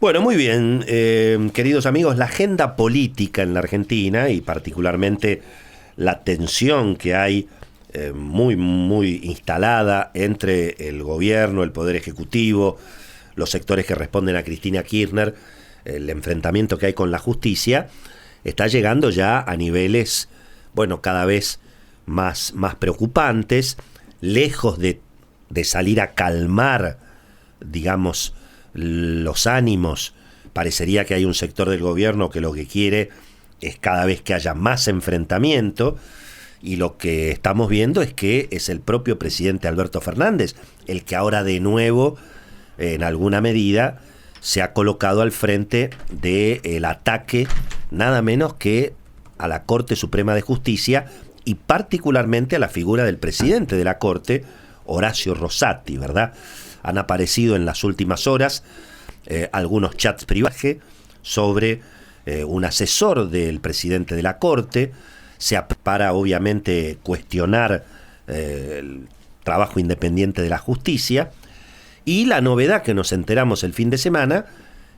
Bueno, muy bien, queridos amigos, la agenda política en la Argentina y particularmente la tensión que hay muy instalada entre el gobierno, el poder ejecutivo, los sectores que responden a Cristina Kirchner, el enfrentamiento que hay con la justicia, está llegando ya a niveles, bueno, cada vez más preocupantes, lejos de salir a calmar, digamos, los ánimos. Parecería que hay un sector del gobierno que lo que quiere es cada vez que haya más enfrentamiento, y lo que estamos viendo es que es el propio presidente Alberto Fernández el que ahora de nuevo, en alguna medida, se ha colocado al frente del ataque nada menos que a la Corte Suprema de Justicia y particularmente a la figura del presidente de la Corte, Horacio Rosati, ¿verdad? Han aparecido en las últimas horas algunos chats privados sobre un asesor del presidente de la Corte, para obviamente cuestionar el trabajo independiente de la justicia. Y la novedad que nos enteramos el fin de semana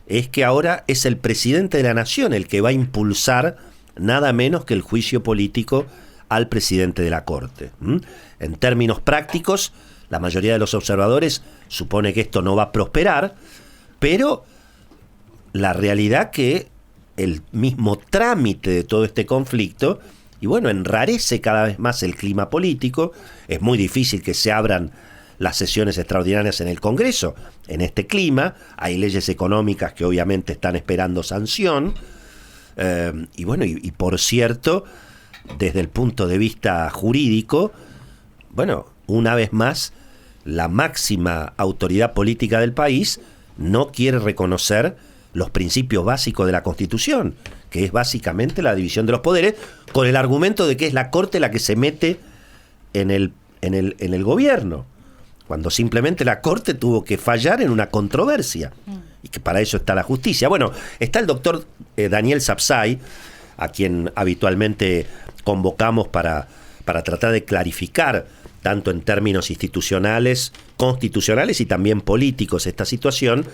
es que ahora es el presidente de la Nación el que va a impulsar nada menos que el juicio político al presidente de la Corte. En términos prácticos, la mayoría de los observadores supone que esto no va a prosperar, pero la realidad que el mismo trámite de todo este conflicto, y bueno, enrarece cada vez más el clima político. Es muy difícil que se abran las sesiones extraordinarias en el Congreso en este clima. Hay leyes económicas que obviamente están esperando sanción. Y bueno, y por cierto, desde el punto de vista jurídico, bueno, una vez más, la máxima autoridad política del país no quiere reconocer los principios básicos de la Constitución, que es básicamente la división de los poderes, con el argumento de que es la Corte la que se mete en el gobierno, cuando simplemente la Corte tuvo que fallar en una controversia, y que para eso está la justicia. Bueno, está el doctor Daniel Sapsay, a quien habitualmente convocamos para tratar de clarificar, tanto en términos institucionales, constitucionales y también políticos, esta situación.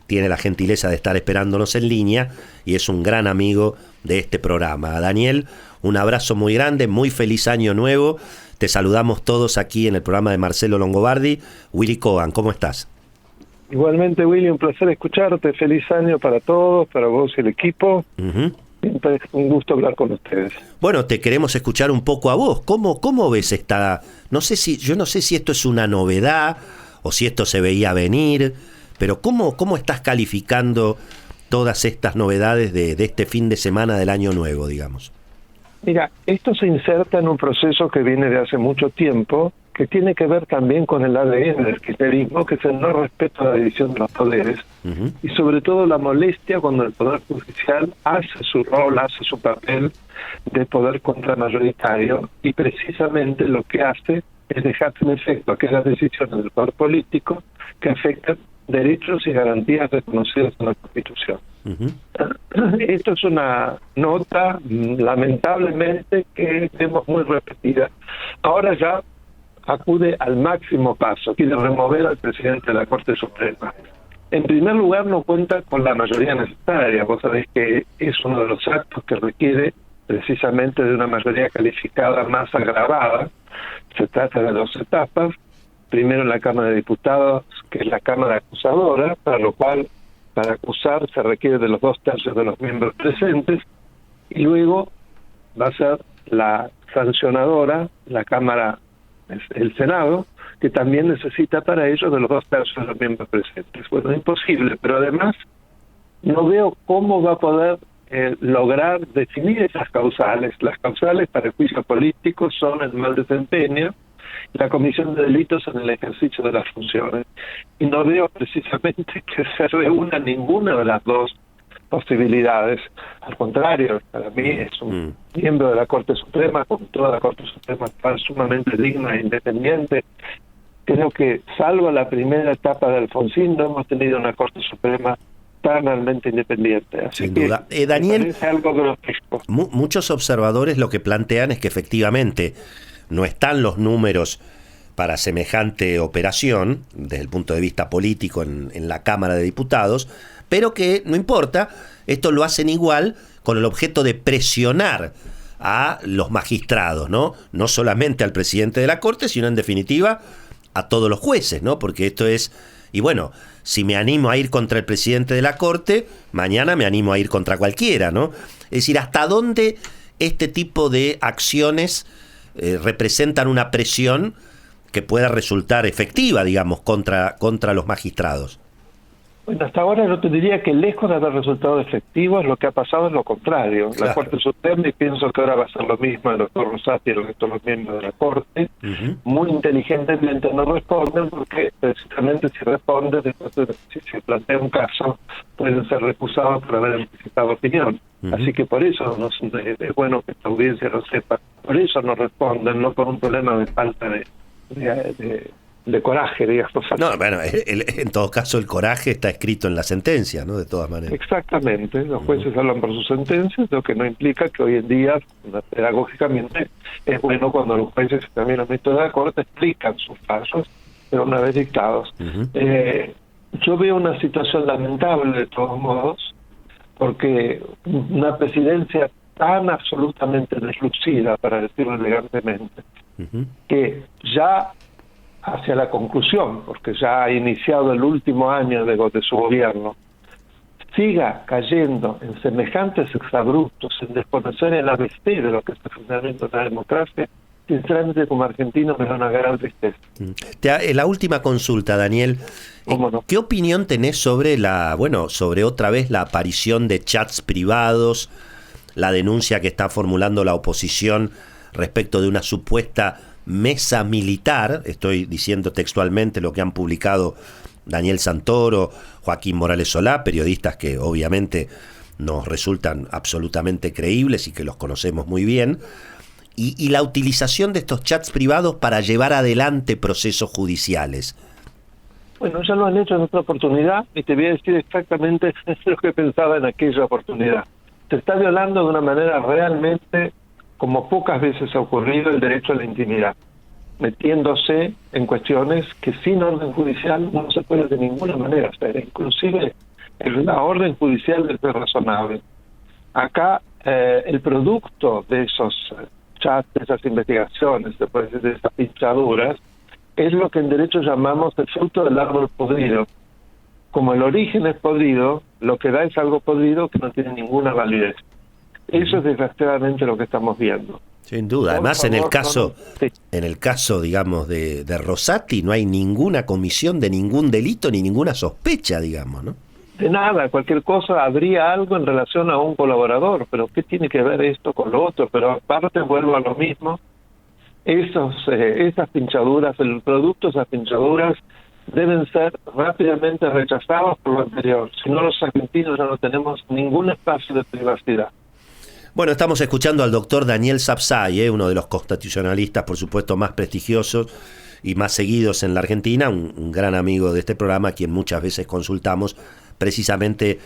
Tiene la gentileza de estar esperándonos en línea y es un gran amigo de este programa. Daniel, un abrazo muy grande, muy feliz año nuevo. Te saludamos todos aquí en el programa de Marcelo Longobardi. Willy Cogan, ¿cómo estás? Igualmente, Willy, un placer escucharte. Feliz año para todos, para vos y el equipo. Siempre es un gusto hablar con ustedes. Bueno, te queremos escuchar un poco a vos. ¿Cómo ves esta? Yo no sé si esto es una novedad o si esto se veía venir, pero ¿cómo estás calificando todas estas novedades de este fin de semana del año nuevo, digamos? Mira, esto se inserta en un proceso que viene de hace mucho tiempo, que tiene que ver también con el ADN del kirchnerismo, que es el no respeto a la división de los poderes, y sobre todo la molestia cuando el Poder Judicial hace su rol, hace su papel de poder contramayoritario, y precisamente lo que hace es dejar sin efecto aquellas decisiones del poder político que afectan derechos y garantías reconocidos en la Constitución. Esto es una nota, lamentablemente, que vemos muy repetida. Ahora ya acude al máximo paso, quiere remover al presidente de la Corte Suprema. En primer lugar, no cuenta con la mayoría necesaria. Vos sabés que es uno de los actos que requiere precisamente de una mayoría calificada más agravada. Se trata de 2 etapas. Primero en la Cámara de Diputados, que es la Cámara acusadora, para lo cual, para acusar, se requiere de los 2/3 de los miembros presentes, y luego va a ser la sancionadora, la Cámara, el Senado, que también necesita para ello de los 2/3 de los miembros presentes. Bueno, es imposible, pero además no veo cómo va a poder lograr definir esas causales. Las causales para el juicio político son el mal desempeño, la comisión de delitos en el ejercicio de las funciones. Y no veo precisamente que se reúna ninguna de las dos posibilidades. Al contrario, para mí es un miembro de la Corte Suprema, con toda la Corte Suprema tan sumamente digna e independiente. Creo que, salvo la primera etapa de Alfonsín, no hemos tenido una Corte Suprema tan realmente independiente. Así sin duda. Daniel, algo grotesco. Muchos observadores lo que plantean es que efectivamente no están los números para semejante operación, desde el punto de vista político en la Cámara de Diputados, pero que no importa, esto lo hacen igual con el objeto de presionar a los magistrados, ¿no? No solamente al presidente de la Corte, sino en definitiva a todos los jueces, ¿no? Porque esto es, y bueno, si me animo a ir contra el presidente de la Corte, mañana me animo a ir contra cualquiera, ¿no? Es decir, ¿hasta dónde este tipo de acciones representan una presión que pueda resultar efectiva, digamos, contra los magistrados? Bueno, hasta ahora yo te diría que lejos de haber resultado efectivos, lo que ha pasado es lo contrario. Claro. La Corte Suprema, y pienso que ahora va a ser lo mismo el doctor Rosati y el resto de los miembros de la Corte, muy inteligentemente no responden, porque precisamente si responden, entonces si se plantea un caso, pueden ser recusados por haber anticipado opinión. Así que por eso es bueno que esta audiencia lo sepa. Por eso no responden, no por un problema de falta de coraje, digamos. No, bueno, en todo caso el coraje está escrito en la sentencia, ¿no? De todas maneras. Exactamente, los jueces hablan por sus sentencias, lo que no implica que hoy en día, pedagógicamente, es bueno cuando los jueces y también los ministros de la Corte explican sus fallos, pero una vez dictados. Yo veo una situación lamentable de todos modos, porque una presidencia tan absolutamente deslucida, para decirlo elegantemente, que ya hacia la conclusión, porque ya ha iniciado el último año de su gobierno, siga cayendo en semejantes exabruptos, en desconocer el ABC de lo que es el fundamento de la democracia, sinceramente como argentino me da una gran tristeza. La última consulta, Daniel. No? ¿Qué opinión tenés sobre sobre otra vez la aparición de chats privados, la denuncia que está formulando la oposición respecto de una supuesta mesa militar? Estoy diciendo textualmente lo que han publicado Daniel Santoro, Joaquín Morales Solá, periodistas que obviamente nos resultan absolutamente creíbles y que los conocemos muy bien, y la utilización de estos chats privados para llevar adelante procesos judiciales. Bueno, ya lo han hecho en otra oportunidad y te voy a decir exactamente lo que pensaba en aquella oportunidad. Se está violando de una manera realmente, como pocas veces ha ocurrido, el derecho a la intimidad, metiéndose en cuestiones que sin orden judicial no se puede de ninguna manera hacer. Inclusive la orden judicial es razonable. Acá el producto de esos chats, de esas investigaciones, se puede decir, de esas pinchaduras, es lo que en derecho llamamos el fruto del árbol podrido. Como el origen es podrido, lo que da es algo podrido que no tiene ninguna validez. Eso es desgraciadamente lo que estamos viendo. Sin duda. Además, en el caso, digamos, de Rosati, no hay ninguna comisión de ningún delito ni ninguna sospecha, digamos, ¿no? De nada, cualquier cosa, habría algo en relación a un colaborador, pero ¿qué tiene que ver esto con lo otro? Pero aparte vuelvo a lo mismo, esas pinchaduras, el producto de esas pinchaduras deben ser rápidamente rechazados por lo anterior. Si no, los argentinos ya no tenemos ningún espacio de privacidad. Bueno, estamos escuchando al doctor Daniel Sapsay, uno de los constitucionalistas, por supuesto, más prestigiosos y más seguidos en la Argentina, un gran amigo de este programa, a quien muchas veces consultamos precisamente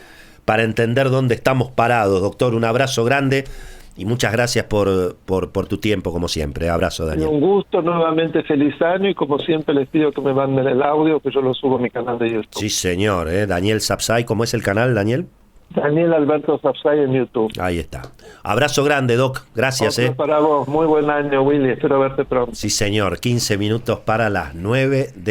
para entender dónde estamos parados. Doctor, un abrazo grande y muchas gracias por tu tiempo, como siempre. Abrazo, Daniel. Un gusto, nuevamente feliz año, y como siempre les pido que me manden el audio, que yo lo subo a mi canal de YouTube. Sí, señor, Daniel Sapsay. ¿Cómo es el canal, Daniel? Daniel Alberto Sapsay en YouTube. Ahí está. Abrazo grande, Doc. Gracias. Para vos. Muy buen año, Willy. Espero verte pronto. Sí, señor. 15 minutos para las 9 de